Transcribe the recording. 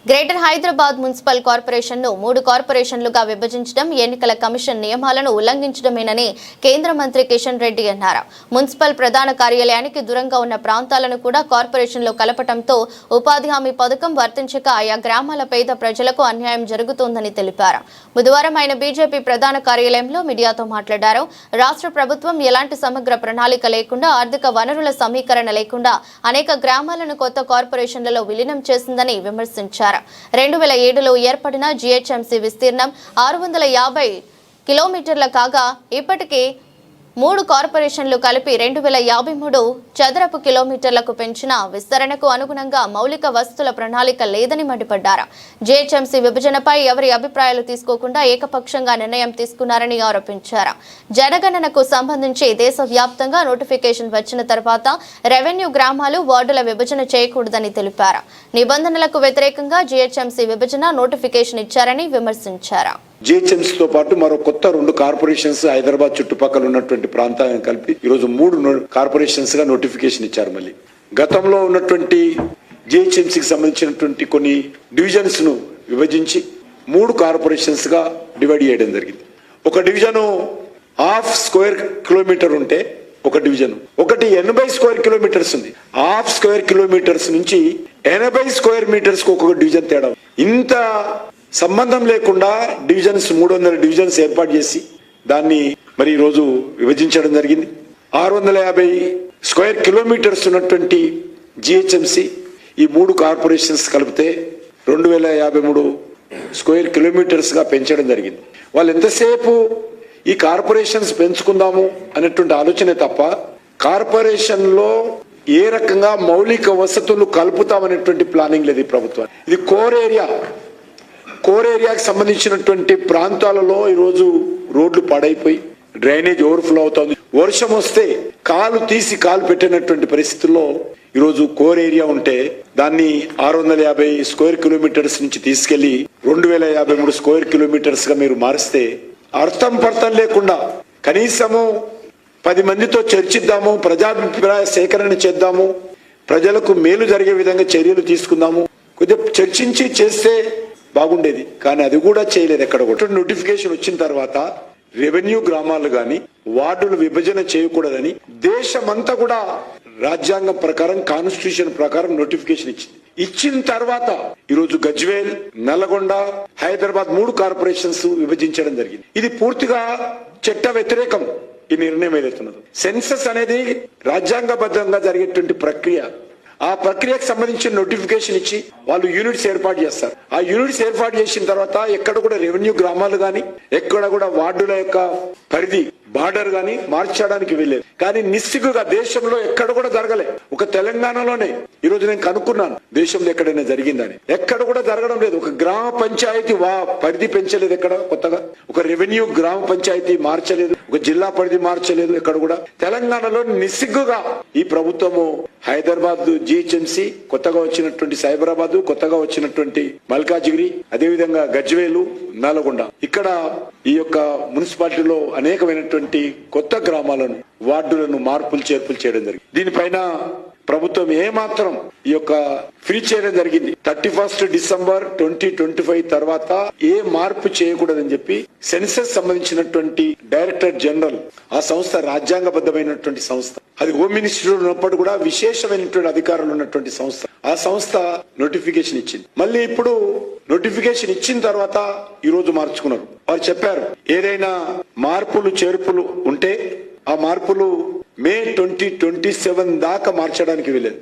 Greater Hyderabad municipal కార్పొరేషన్ను 3 కార్పొరేషన్లుగా విభజించడం ఎన్నికల commission నియమాలను ఉల్లంఘించడమేనని కేంద్ర మంత్రి కిషన్ రెడ్డి అన్నారు. మున్సిపల్ ప్రధాన కార్యాలయానికి దూరంగా ఉన్న ప్రాంతాలను కూడా కార్పొరేషన్లో కలపడంతో ఉపాధి హామీ పథకం వర్తించక ఆయా గ్రామాల పేద ప్రజలకు అన్యాయం జరుగుతోందని తెలిపారు. బుధవారం ఆయన బీజేపీ ప్రధాన కార్యాలయంలో మీడియాతో మాట్లాడారు. రాష్ట్ర ప్రభుత్వం ఎలాంటి సమగ్ర ప్రణాళిక లేకుండా, ఆర్థిక వనరుల సమీకరణ లేకుండా అనేక గ్రామాలను కొత్త కార్పొరేషన్లలో విలీనం చేసిందని విమర్శించారు. 2007లో ఏర్పడిన జీహెచ్ఎంసీ విస్తీర్ణం 650 కిలోమీటర్ల కాగా ఇప్పటికే 3 కార్పొరేషన్లు కలిపి 2053 చదరపు కిలోమీటర్లకు పెంచిన విస్తరణకు అనుగుణంగా మౌలిక వసతుల ప్రణాళిక లేదని మండిపడ్డారు. జీహెచ్ఎంసీ విభజనపై ఎవరి అభిప్రాయాలు తీసుకోకుండా ఏకపక్షంగా నిర్ణయం తీసుకున్నారని ఆరోపించారు. జనగణనకు సంబంధించి దేశవ్యాప్తంగా నోటిఫికేషన్ వచ్చిన తర్వాత రెవెన్యూ గ్రామాలు వార్డుల విభజన చేయకూడదని తెలిపారు. నిబంధనలకు వ్యతిరేకంగా జీహెచ్ఎంసీ విభజన నోటిఫికేషన్ ఇచ్చారని విమర్శించారు. జీహెచ్ఎంసీతో పాటు మరో కొత్త 2 కార్పొరేషన్స్ హైదరాబాద్ చుట్టుపక్కల ఉన్నటువంటి ప్రాంతాలను కలిపి ఈరోజు 3 కార్పొరేషన్స్ గా నోటిఫికేషన్ ఇచ్చారు. మళ్ళీ గతంలో ఉన్నటువంటి జీహెచ్ఎంసీకి సంబంధించినటువంటి కొన్ని డివిజన్స్ ను విభజించి 3 కార్పొరేషన్స్ గా డివైడ్ చేయడం జరిగింది. ఒక డివిజన్ 1/2 స్క్వేర్ కిలోమీటర్ ఉంటే ఒక డివిజన్, ఒకటి 80 స్క్వేర్ కిలోమీటర్స్ ఉంది. 1/2 స్క్వేర్ కిలోమీటర్స్ నుంచి 80 స్క్వేర్ మీటర్స్ కు ఒక్కొక్క డివిజన్ తేడా. ఇంత సంబంధం లేకుండా డివిజన్స్ 300 డివిజన్స్ ఏర్పాటు చేసి దాన్ని మరి ఈరోజు విభజించడం జరిగింది. 650 స్క్వేర్ కిలోమీటర్స్ ఉన్నటువంటి జిహెచ్ఎంసి ఈ 3 కార్పొరేషన్స్ కలిపితే 2053 స్క్వేర్ కిలోమీటర్స్ గా పెంచడం జరిగింది. వాళ్ళు ఎంతసేపు ఈ కార్పొరేషన్స్ పెంచుకుందాము అనేటువంటి ఆలోచనే తప్ప కార్పొరేషన్ లో ఏ రకంగా మౌలిక వసతులు కలుపుతామనేటువంటి ప్లానింగ్ లేదు ఈ ప్రభుత్వం. ఇది కోర్ ఏరియాకి సంబంధించినటువంటి ప్రాంతాలలో ఈరోజు రోడ్లు పాడైపోయి డ్రైనేజ్ ఓవర్ఫ్లో అవుతుంది. వర్షం వస్తే కాలు తీసి కాలు పెట్టినటువంటి పరిస్థితుల్లో ఈరోజు కోర్ ఏరియా ఉంటే దాన్ని 650 స్క్వేర్ కిలోమీటర్స్ నుంచి తీసుకెళ్లి 2053 స్క్వేర్ కిలోమీటర్స్ గా మీరు మారిస్తే అర్థం పర్థం లేకుండా కనీసము 10 మందితో చర్చిద్దాము, ప్రజాభిప్రాయ సేకరణ చేద్దాము, ప్రజలకు మేలు జరిగే విధంగా చర్యలు తీసుకుందాము, కొద్దిగా చర్చించి చేస్తే బాగుండేది. కానీ అది కూడా చేయలేదు. ఎక్కడ కూడా నోటిఫికేషన్ వచ్చిన తర్వాత రెవెన్యూ గ్రామాలు గాని వార్డులు విభజన చేయకూడదని దేశమంతా కూడా రాజ్యాంగం ప్రకారం, కాన్స్టిట్యూషన్ ప్రకారం నోటిఫికేషన్ ఇచ్చిన తర్వాత ఈరోజు గజ్వేల్, నల్లగొండ, హైదరాబాద్ 3 కార్పొరేషన్స్ విభజించడం జరిగింది. ఇది పూర్తిగా చట్ట వ్యతిరేకం. ఈ నిర్ణయం ఏదైతున్నదో సెన్సస్ అనేది రాజ్యాంగబద్ధంగా జరిగేటువంటి ప్రక్రియ. ఆ ప్రక్రియకు సంబంధించిన నోటిఫికేషన్ ఇచ్చి వాళ్ళు యూనిట్స్ ఏర్పాటు చేస్తారు. ఆ యూనిట్స్ ఏర్పాటు చేసిన తర్వాత ఎక్కడ కూడా రెవెన్యూ గ్రామాలు గాని, ఎక్కడ కూడా వార్డుల యొక్క పరిధి, బార్డర్ గాని మార్చడానికి వెళ్ళలేదు. కానీ నిస్సిగ్గుగా దేశంలో ఎక్కడ కూడా జరగలే. ఒక తెలంగాణలోనే ఈరోజు నేను కనుక్కున్నాను దేశంలో ఎక్కడైనా జరిగిందని. ఎక్కడ కూడా జరగడం లేదు. ఒక గ్రామ పంచాయతీ పరిధి పెంచలేదు ఎక్కడ కొత్తగా, ఒక రెవెన్యూ గ్రామ పంచాయతీ మార్చలేదు, ఒక జిల్లా పరిధి మార్చలేదు. ఎక్కడ కూడా తెలంగాణలో నిస్సిగ్గుగా ఈ ప్రభుత్వము హైదరాబాద్ జిహెచ్ఎంసీ, కొత్తగా వచ్చినటువంటి సైబరాబాద్, కొత్తగా వచ్చినటువంటి మల్కాజిగిరి, అదేవిధంగా గజ్వేలు, నల్గొండ, ఇక్కడ ఈ యొక్క మున్సిపాలిటీలో అనేకమైనటువంటి కొత్త గ్రామాలను, వార్డులను మార్పులు చేర్పులు చేయడం జరిగింది. దీనిపైన ప్రభుత్వం ఏమాత్రం ఈ యొక్క ఫ్రీ చేయడం జరిగింది. 31 డిసెంబర్ 2025 తర్వాత ఏ మార్పు చేయకూడదని చెప్పి సెన్సస్ సంబంధించినటువంటి డైరెక్టర్ జనరల్, ఆ సంస్థ రాజ్యాంగబద్ధమైనటువంటి సంస్థ, అది హోమ్ మినిస్టర్ ఉన్నప్పుడు కూడా విశేషమైనటువంటి అధికారులు ఉన్నటువంటి సంస్థ, ఆ సంస్థ నోటిఫికేషన్ ఇచ్చింది. మళ్ళీ ఇప్పుడు నోటిఫికేషన్ ఇచ్చిన తర్వాత ఈ రోజు మార్చుకున్నారు. వారు చెప్పారు ఏదైనా మార్పులు చేర్పులు ఉంటే ఆ మార్పులు మే 2027 దాకా మార్చడానికి వెళ్ళేది.